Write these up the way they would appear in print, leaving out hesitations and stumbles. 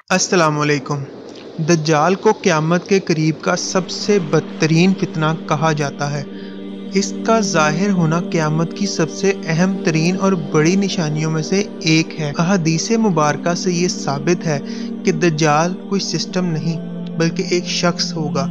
अस्सलाम वालेकुम। दज्जाल को क़यामत के करीब का सबसे बदतरीन फितना कहा जाता है। इसका ज़ाहिर होना क़यामत की सबसे अहम तरीन और बड़ी निशानियों में से एक है। अहादीसे मुबारका से ये साबित है कि दज्जाल कोई सिस्टम नहीं बल्कि एक शख्स होगा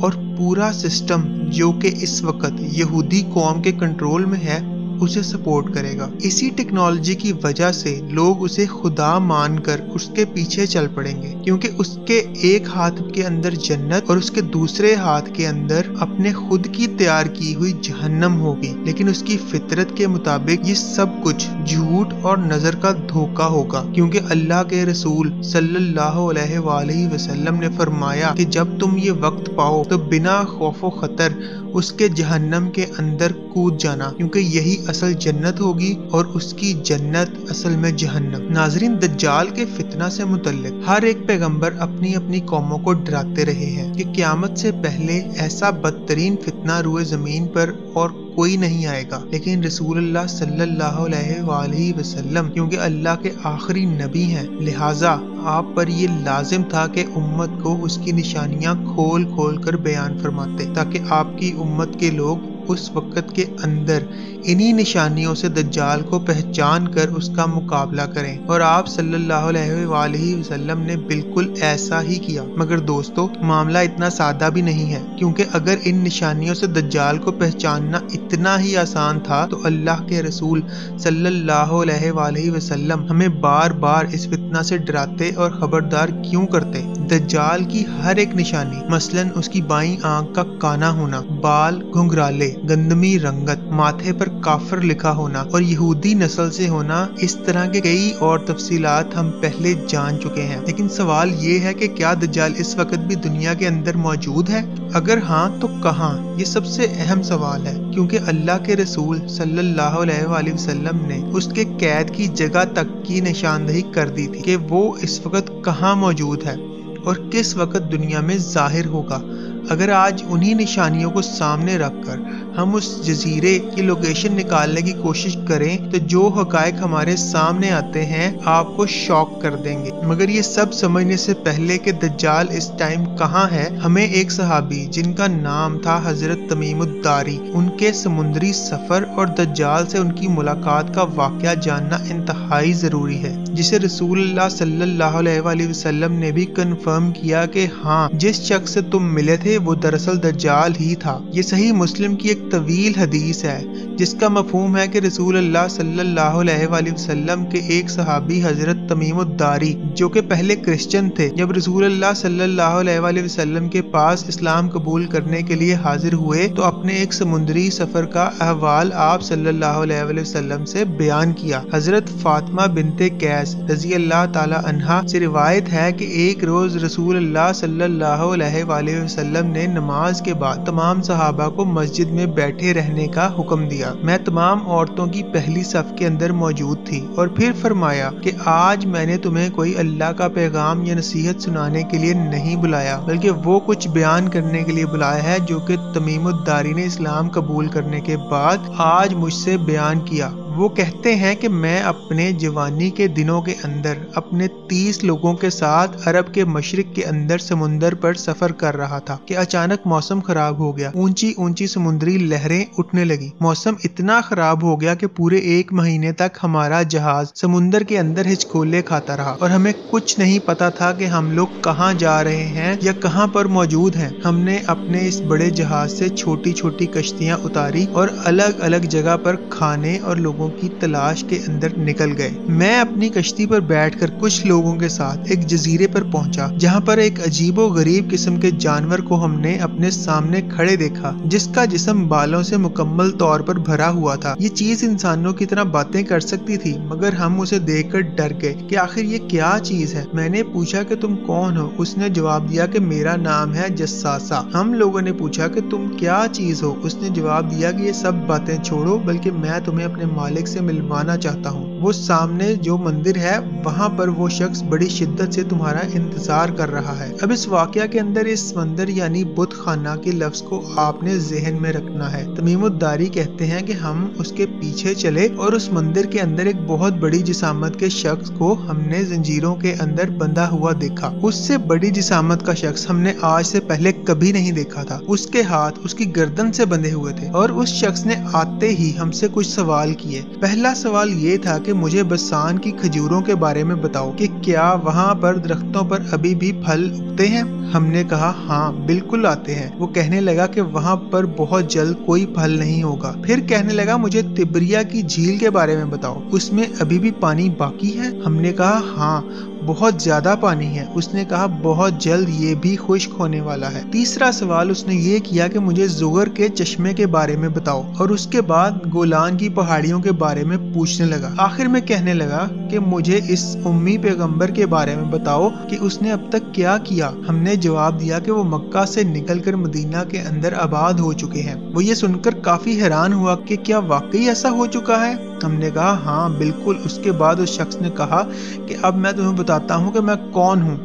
और पूरा सिस्टम जो कि इस वक्त यहूदी कौम के कंट्रोल में है उसे सपोर्ट करेगा। इसी टेक्नोलॉजी की वजह से लोग उसे खुदा मानकर उसके पीछे चल पड़ेंगे, क्योंकि उसके एक हाथ के अंदर जन्नत और उसके दूसरे हाथ के अंदर अपने खुद की तैयार की हुई जहन्नम होगी। लेकिन उसकी फितरत के मुताबिक ये सब कुछ झूठ और नजर का धोखा होगा, क्योंकि अल्लाह के रसूल सल्लल्लाहु अलैहि वसल्लम ने फरमाया कि जब तुम ये वक्त पाओ तो बिना खौफो खतर उसके जहन्नम के अंदर कूद जाना, क्योंकि यही असल जन्नत होगी और उसकी जन्नत असल में जहन्नम। नाजरीन, दज्जाल के फितना से मुतल्लिक हर एक पैगंबर अपनी अपनी कौमों को डराते रहे हैं कि क़यामत से पहले ऐसा बदतरीन फितना रुए जमीन पर और कोई नहीं आएगा। लेकिन रसूलुल्लाह सल्लल्लाहु अलैहि वसल्लम क्योंकि अल्लाह के आखिरी नबी हैं, लिहाजा आप पर ये लाजिम था कि उम्मत को उसकी निशानियां खोल खोल कर बयान फरमाते, ताकि आपकी उम्मत के लोग उस वक्त के अंदर इन्हीं निशानियों से दज्जाल को पहचान कर उसका मुकाबला करें। और आप सल्लल्लाहु अलैहि वसल्लम ने बिल्कुल ऐसा ही किया। मगर दोस्तों, मामला इतना सादा भी नहीं है, क्योंकि अगर इन निशानियों से दज्जाल को पहचानना इतना ही आसान था तो अल्लाह के रसूल सल्लल्लाहु अलैहि वसल्लम हमें बार बार इस फितना से डराते और खबरदार क्यों करते। दज्जाल की हर एक निशानी, मसलन उसकी बाईं आंख का काना होना, बाल घुंघराले, गंदमी रंगत, माथे पर काफिर लिखा होना और यहूदी नस्ल से होना, इस तरह के कई और तफसीलात हम पहले जान चुके हैं। लेकिन सवाल ये है कि क्या दज्जाल इस वक्त भी दुनिया के अंदर मौजूद है? अगर हाँ तो कहाँ? ये सबसे अहम सवाल है, क्योंकि अल्लाह के रसूल सल्लल्लाहु अलैहि वसल्लम ने उसके कैद की जगह तक की निशानदही कर दी थी कि वो इस वक्त कहाँ मौजूद है और किस वक्त दुनिया में जाहिर होगा। अगर आज उन्हीं निशानियों को सामने रखकर हम उस जजीरे की लोकेशन निकालने की कोशिश करें तो जो हकायक हमारे सामने आते हैं आपको शॉक कर देंगे। मगर ये सब समझने से पहले कि दज्जाल इस टाइम कहाँ है, हमें एक सहाबी जिनका नाम था हजरत तमीमुद्दारी, उनके समुद्री सफर और दज्जाल से उनकी मुलाकात का वाकया जानना इंतहाई जरूरी है, जिसे रसूलुल्लाह सल्लल्लाहु अलैहि वसल्लम ने भी कंफर्म किया कि हाँ, जिस शख्स से तुम मिले थे वो दरअसल दज्जाल ही था। ये सही मुस्लिम की एक तवील हदीस है जिसका मफहूम है कि रसूलुल्लाह सल्लल्लाहु अलैहि वसल्लम के एक सहाबी हजरत तमीमुद्दारी, जो कि पहले क्रिश्चियन थे, जब रसूलुल्लाह सल्लल्लाहु अलैहि वसल्लम के पास इस्लाम कबूल करने के लिए हाजिर हुए तो अपने एक समुद्री सफर का अहवाल आप सल्लल्लाहु अलैहि वसल्लम से बयान किया। हजरत फातिमा बिनते कैस रजी अल्लाह ताला अन्हा से रिवायत है कि एक रोज रसूलुल्लाह सल्लल्लाहु अलैहि वसल्लम ने नमाज के बाद तमाम सहाबा को मस्जिद में बैठे रहने का हुक्म दिया। मैं तमाम औरतों की पहली सफ के अंदर मौजूद थी और फिर फरमाया कि आज मैंने तुम्हें कोई अल्लाह का पैगाम या नसीहत सुनाने के लिए नहीं बुलाया, बल्कि वो कुछ बयान करने के लिए बुलाया है जो कि तमीमुद्दारी ने इस्लाम कबूल करने के बाद आज मुझसे बयान किया। वो कहते हैं कि मैं अपने जवानी के दिनों के अंदर अपने 30 लोगों के साथ अरब के मशरिक के अंदर समुंदर पर सफर कर रहा था कि अचानक मौसम खराब हो गया। ऊंची ऊंची समुद्री लहरें उठने लगी। मौसम इतना खराब हो गया कि पूरे 1 महीने तक हमारा जहाज समुंदर के अंदर हिचकोले खाता रहा और हमें कुछ नहीं पता था कि हम लोग कहाँ जा रहे हैं या कहाँ पर मौजूद हैं। हमने अपने इस बड़े जहाज से छोटी छोटी कश्तियां उतारी और अलग अलग जगह पर खाने और लोगों की तलाश के अंदर निकल गए। मैं अपनी कश्ती पर बैठकर कुछ लोगों के साथ एक जजीरे पर पहुंचा, जहां पर एक अजीबो गरीब किस्म के जानवर को हमने अपने सामने खड़े देखा, जिसका जिस्म बालों से मुकम्मल तौर पर भरा हुआ था। ये चीज इंसानों की तरह बातें कर सकती थी, मगर हम उसे देखकर डर गए कि आखिर ये क्या चीज है। मैंने पूछा कि तुम कौन हो? उसने जवाब दिया कि मेरा नाम है जस्सासा। हम लोगों ने पूछा कि तुम क्या चीज हो? उसने जवाब दिया कि ये सब बातें छोड़ो, बल्कि मैं तुम्हें अपने मालिक मालिक से मिलवाना चाहता हूँ। वो सामने जो मंदिर है वहाँ पर वो शख्स बड़ी शिद्दत से तुम्हारा इंतजार कर रहा है। अब इस वाकया के अंदर इस मंदिर यानी बुत खाना के लफ्ज को आपने जहन में रखना है। तमीमुद्दारी कहते हैं कि हम उसके पीछे चले और उस मंदिर के अंदर एक बहुत बड़ी जिसामत के शख्स को हमने जंजीरों के अंदर बंधा हुआ देखा। उससे बड़ी जिसामत का शख्स हमने आज से पहले कभी नहीं देखा था। उसके हाथ उसकी गर्दन से बंधे हुए थे और उस शख्स ने आते ही हमसे कुछ सवाल किए। पहला सवाल ये था कि मुझे बसान की खजूरों के बारे में बताओ कि क्या वहाँ पर दरख्तों पर अभी भी फल उगते हैं। हमने कहा हाँ बिल्कुल आते हैं। वो कहने लगा कि वहाँ पर बहुत जल्द कोई फल नहीं होगा। फिर कहने लगा मुझे तिब्रिया की झील के बारे में बताओ, उसमें अभी भी पानी बाकी है। हमने कहा हाँ बहुत ज्यादा पानी है। उसने कहा बहुत जल्द ये भी खुश्क होने वाला है। तीसरा सवाल उसने ये किया कि मुझे ज़ुगर के चश्मे के बारे में बताओ और उसके बाद गोलान की पहाड़ियों के बारे में पूछने लगा। आखिर में कहने लगा कि मुझे इस उम्मी पैगंबर के बारे में बताओ कि उसने अब तक क्या किया। हमने जवाब दिया कि वो मक्का से निकलकर मदीना के अंदर आबाद हो चुके हैं। वो ये सुनकर काफी हैरान हुआ कि क्या वाकई ऐसा हो चुका है। हमने कहा हाँ बिल्कुल। उसके बाद उस शख्स ने कहा कि अब मैं तुम्हें बताता हूँ कि मैं कौन हूँ।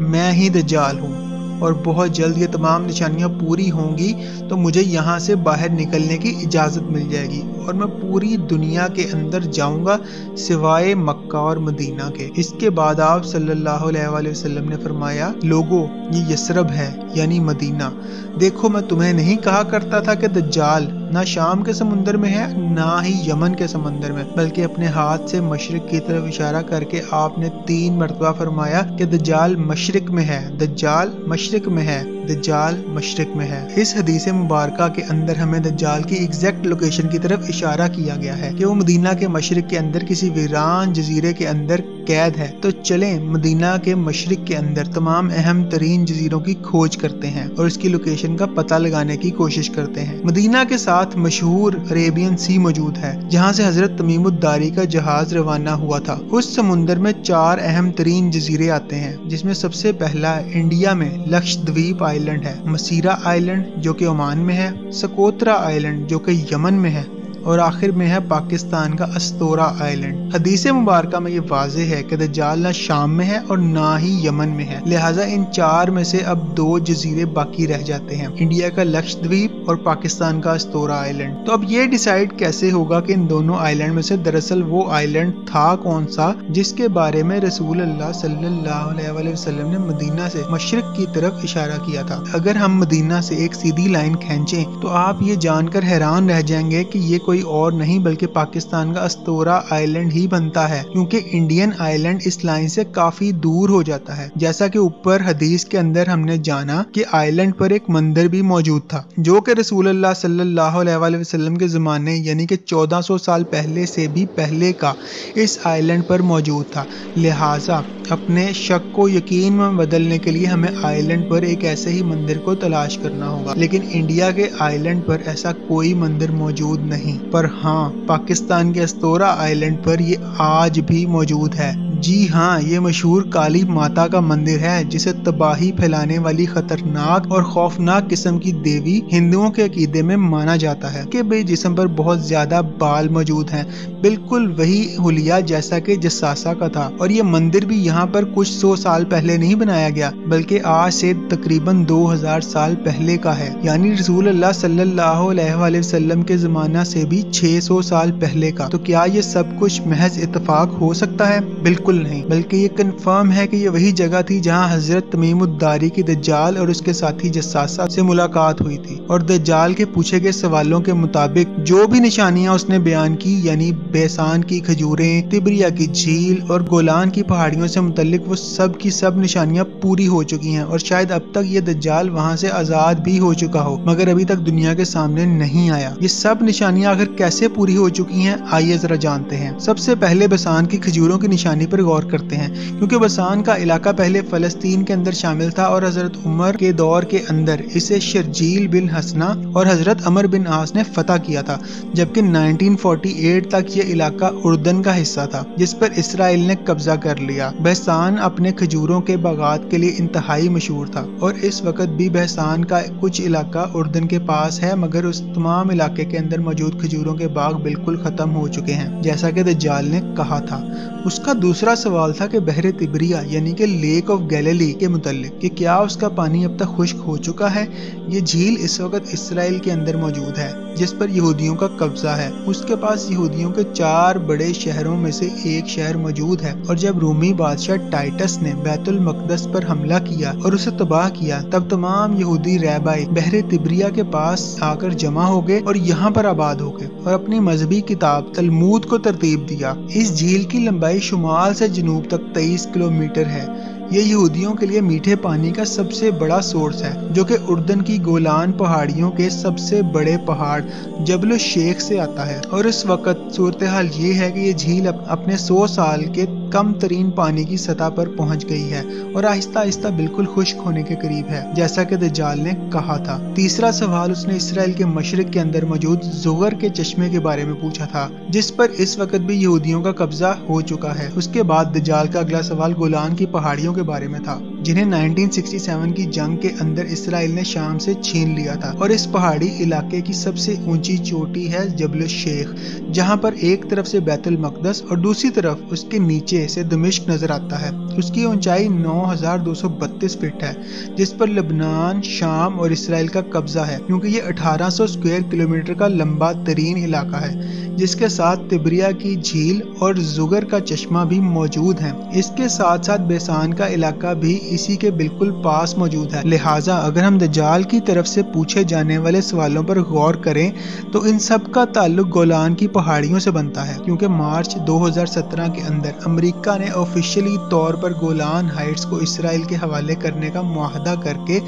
मैं ही दज्जाल हूँ और बहुत जल्द ये तमाम निशानियां पूरी होंगी तो मुझे यहाँ से बाहर निकलने की इजाज़त मिल जाएगी और मैं पूरी दुनिया के अंदर जाऊंगा सिवाय मक्का और मदीना के। इसके बाद आप सल्लल्लाहु अलैहि वसल्लम ने फरमाया, लोगों ये यसरब है यानी मदीना। देखो मैं तुम्हें नहीं कहा करता था कि दज्जाल ना शाम के समुंदर में है ना ही यमन के समंदर में, बल्कि अपने हाथ से मशरिक की तरफ इशारा करके आपने 3 मरतबा फरमाया कि दज्जाल मशरिक में है, दज्जाल मशरिक में है, दज्जाल मशरिक में है। इस हदीस मुबारका के अंदर हमें दज्जाल की एग्जैक्ट लोकेशन की तरफ इशारा किया गया है कि वो मदीना के मशरिक के अंदर किसी वीरान जजीरे के अंदर कैद है। तो चलें मदीना के मशरिक के अंदर तमाम अहम तरीन जजीरों की खोज करते हैं और इसकी लोकेशन का पता लगाने की कोशिश करते हैं। मदीना के साथ मशहूर अरेबियन सी मौजूद है जहाँ से हजरत तमीमुद्दारी का जहाज रवाना हुआ था। उस समुंदर में 4 अहम तरीन जजीरे आते हैं जिसमें सबसे पहला इंडिया में लक्षद्वीप आइलैंड है, मसीरा आइलैंड जो कि ओमान में है, सकोत्रा आइलैंड जो कि यमन में है और आखिर में है पाकिस्तान का अस्तोरा आइलैंड। हदीस मुबारका में ये वाज़ेह है कि दज्जाल ना शाम में है और ना ही यमन में है, लिहाजा इन 4 में से अब 2 जजीरे बाकी रह जाते हैं, इंडिया का लक्षद्वीप और पाकिस्तान का अस्तोरा आइलैंड। तो अब ये डिसाइड कैसे होगा कि इन दोनों आइलैंड में से दरअसल वो आइलैंड था कौन सा जिसके बारे में रसूल अल्लाह सल्लल्लाहु अलैहि वसल्लम ने मदीना से मशरिक की तरफ इशारा किया था। अगर हम मदीना से एक सीधी लाइन खींचें तो आप ये जानकर हैरान रह जाएंगे कि ये कोई और नहीं बल्कि पाकिस्तान का अस्तोरा आइलैंड ही बनता है, क्योंकि इंडियन आइलैंड इस लाइन से काफी दूर हो जाता है। जैसा कि ऊपर हदीस के अंदर हमने जाना कि आइलैंड पर एक मंदिर भी मौजूद था जो कि रसूल अल्लाह सल्लल्लाहु अलैहि वसल्लम के ज़माने यानी कि 1400 साल पहले से भी पहले का इस आइलैंड पर मौजूद था। लिहाजा अपने शक को यकीन में बदलने के लिए हमें आइलैंड पर एक ऐसे ही मंदिर को तलाश करना होगा, लेकिन इंडिया के आइलैंड पर ऐसा कोई मंदिर मौजूद नहीं। पर हाँ, पाकिस्तान के अस्तोरा आइलैंड पर ये आज भी मौजूद है। जी हाँ, ये मशहूर काली माता का मंदिर है जिसे तबाही फैलाने वाली खतरनाक और खौफनाक किस्म की देवी हिंदुओं के अकीदे में माना जाता है कि भाई जिस्म पर बहुत ज्यादा बाल मौजूद हैं, बिल्कुल वही हुलिया जैसा कि जसासा का था। और ये मंदिर भी यहाँ पर कुछ 100 साल पहले नहीं बनाया गया बल्कि आज से तकरीबन 2000 साल पहले का है, यानी रसूल अल्लाह सल्लल्लाहु अलैहि वसल्लम के जमाना से भी 600 साल पहले का। तो क्या ये सब कुछ महज इत्तेफाक हो सकता है? बिल्कुल नहीं, बल्कि ये कंफर्म है कि ये वही जगह थी जहां हजरत तमीमुद्दारी की दज्जाल और उसके साथी जसासा से मुलाकात हुई थी। और दज्जाल के पूछे गए सवालों के मुताबिक जो भी निशानियां उसने बयान की, यानी बेसान की खजूरें, तिब्रिया की झील और गोलान की पहाड़ियों से मुतल्लिक, वो सब की सब निशानियां पूरी हो चुकी हैं और शायद अब तक ये दज्जाल वहां से आजाद भी हो चुका हो, मगर अभी तक दुनिया के सामने नहीं आया। ये सब निशानियां आखिर कैसे पूरी हो चुकी हैं, आइए जरा जानते हैं। सबसे पहले बेसान की खजूरों की निशानी पर गौर करते हैं, क्योंकि बेसान का इलाका पहले फलस्तीन के अंदर शामिल था और हजरत उमर के दौर के अंदर इसे शर्जील बिन हसना और हजरत अमर बिन आस ने फतह किया था, जबकि 1948 तक ये इलाका उर्दन का हिस्सा था जिस पर इसराइल ने कब्जा कर लिया। बेसान अपने खजूरों के बागात के लिए इंतहाई मशहूर था और इस वक्त भी बेसान का कुछ इलाका उर्दन के पास है, मगर उस तमाम इलाके के अंदर मौजूद खजूरों के बाग बिल्कुल खत्म हो चुके हैं, जैसा कि दज्जाल ने कहा था। उसका दूसरा सवाल था कि बहरे तिब्रिया यानी कि लेक ऑफ गैलिली के मुतल्लिक कि क्या उसका पानी अब तक खुश्क हो चुका है। ये झील इस वक्त इसराइल के अंदर मौजूद है, जिस पर यहूदियों का कब्जा है। उसके पास यहूदियों के 4 बड़े शहरों में से एक शहर मौजूद है, और जब रूमी बादशाह टाइटस ने बैतुल मकदस पर हमला किया और उसे तबाह किया, तब तमाम यहूदी रहबाई बहरे तिब्रिया के पास आकर जमा हो गए और यहाँ पर आबाद हो गए और अपनी मजहबी किताब तलमूद को तरतीब दिया। इस झील की लंबाई शुमाल से जनूब तक 23 किलोमीटर है। ये यहूदियों के लिए मीठे पानी का सबसे बड़ा सोर्स है, जो कि उर्दन की गोलान पहाड़ियों के सबसे बड़े पहाड़ जबल शेख से आता है। और इस वक्त सूरत हाल ये है कि ये झील अपने 100 साल के कम तरीन पानी की सतह पर पहुंच गई है और आहिस्ता आहिस्ता बिल्कुल खुश्क होने के करीब है, जैसा कि दज्जाल ने कहा था। तीसरा सवाल उसने इसराइल के मशरिक के अंदर मौजूद जुगर के चश्मे के बारे में पूछा था, जिस पर इस वक्त भी यहूदियों का कब्जा हो चुका है। उसके बाद दज्जाल का अगला सवाल गोलान की पहाड़ियों के बारे में था, जिन्हें 1967 की जंग के अंदर इसराइल ने शाम से छीन लिया था। और इस पहाड़ी इलाके की सबसे ऊंची चोटी है जबल शेख, जहां पर एक तरफ से बैतुल मकदस और दूसरी तरफ उसके नीचे से दमिश्क नजर आता है। उसकी ऊंचाई 9232 फीट है, जिस पर लेबनान, शाम और इसराइल का कब्जा है, क्योंकि ये 1800 स्क्वायर किलोमीटर का लंबा तरीन इलाका है, जिसके साथ तिब्रिया की झील और जुगर का चश्मा भी मौजूद है। इसके साथ साथ बेसान का इलाका भी इसी के बिल्कुल पास मौजूद है। लिहाजा अगर हम दज्जाल की तरफ से पूछे जाने वाले सवालों पर गौर करें तो इन सब का ताल्लुक गोलान की पहाड़ियों से बनता है, क्योंकि मार्च 2017 के अंदर अमेरिका ने ऑफिशियली तौर पर गोलान हाइट्स को इसराइल के हवाले करने का मुआहदा करके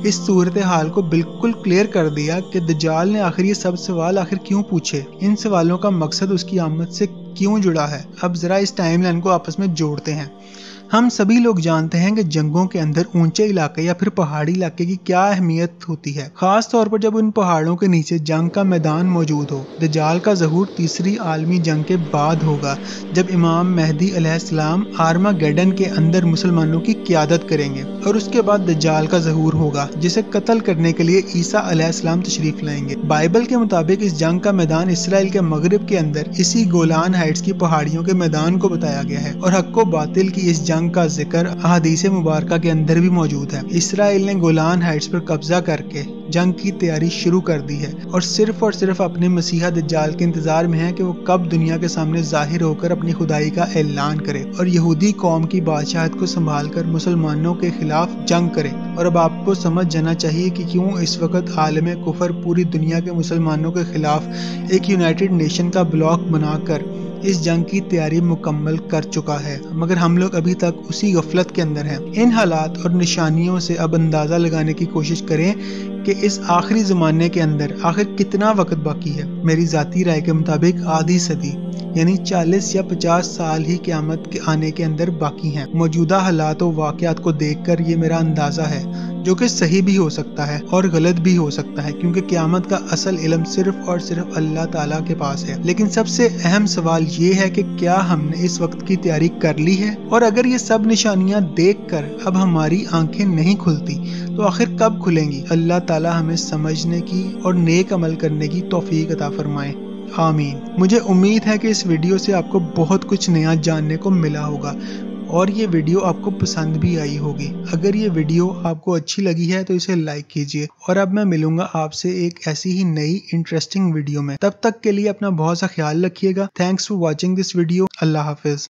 इस सूरत हाल को बिल्कुल क्लियर कर दिया कि दज्जाल ने आखिर ये सब सवाल आखिर क्यों पूछे, इन सवालों का मकसद उसकी आमद से क्यों जुड़ा है। अब जरा इस टाइमलाइन को आपस में जोड़ते हैं। हम सभी लोग जानते हैं कि जंगों के अंदर ऊंचे इलाके या फिर पहाड़ी इलाके की क्या अहमियत होती है, खास तौर पर जब उन पहाड़ों के नीचे जंग का मैदान मौजूद हो। दज्जाल का ज़हूर तीसरी आलमी जंग के बाद होगा, जब इमाम मेहदी अलैहिस्सलाम आर्मागेडन के अंदर मुसलमानों की क़यादत करेंगे, और उसके बाद दज्जाल का ज़हूर होगा, जिसे कत्ल करने के लिए ईसा अलैहिस्सलाम तशरीफ लाएंगे। बाइबल के मुताबिक इस जंग का मैदान इसराइल के मगरिब के अंदर इसी गोलान हाइट्स की पहाड़ियों के मैदान को बताया गया है, और हक व बातिल की इस जंग का जिक्र अहादीस मुबारका के अंदर भी मौजूद है। इसराइल ने गोलान हाइट्स पर कब्जा करके जंग की तैयारी शुरू कर दी है और सिर्फ अपने मसीहा दज्जाल के इंतजार में है कि वो कब दुनिया के सामने जाहिर होकर अपनी खुदाई का ऐलान करे और यहूदी कौम की बादशाहत को संभालकर मुसलमानों के खिलाफ जंग करे। और अब आपको समझ जाना चाहिए कि क्यों इस वक्त आलम कुफर पूरी दुनिया के मुसलमानों के खिलाफ एक यूनाइटेड नेशन का ब्लॉक बनाकर इस जंग की तैयारी मुकम्मल कर चुका है, मगर हम लोग अभी तक उसी गफलत के अंदर हैं। इन हालात और निशानियों से अब अंदाजा लगाने की कोशिश करें कि इस आखिरी ज़माने के अंदर आखिर कितना वक्त बाकी है। मेरी ज़ाती राय के मुताबिक आधी सदी यानी 40 या 50 साल ही क़यामत के आने के अंदर बाकी हैं। मौजूदा हालात और वाक़यात को देखकर ये मेरा अंदाज़ा है, जो कि सही भी हो सकता है और गलत भी हो सकता है, क्योंकि क़यामत का असल इल्म सिर्फ और सिर्फ अल्लाह ताला के पास है। लेकिन सबसे अहम सवाल ये है कि क्या हमने इस वक्त की तैयारी कर ली है, और अगर ये सब निशानियां देखकर अब हमारी आंखें नहीं खुलती तो आखिर कब खुलेंगी। अल्लाह ताला हमें समझने की और नेक अमल करने की तौफीक अता फरमाए, आमीन। मुझे उम्मीद है कि इस वीडियो से आपको बहुत कुछ नया जानने को मिला होगा और ये वीडियो आपको पसंद भी आई होगी। अगर ये वीडियो आपको अच्छी लगी है तो इसे लाइक कीजिए, और अब मैं मिलूंगा आपसे एक ऐसी ही नई इंटरेस्टिंग वीडियो में। तब तक के लिए अपना बहुत सा ख्याल रखिएगा। Thanks for watching this video. Allah Hafiz.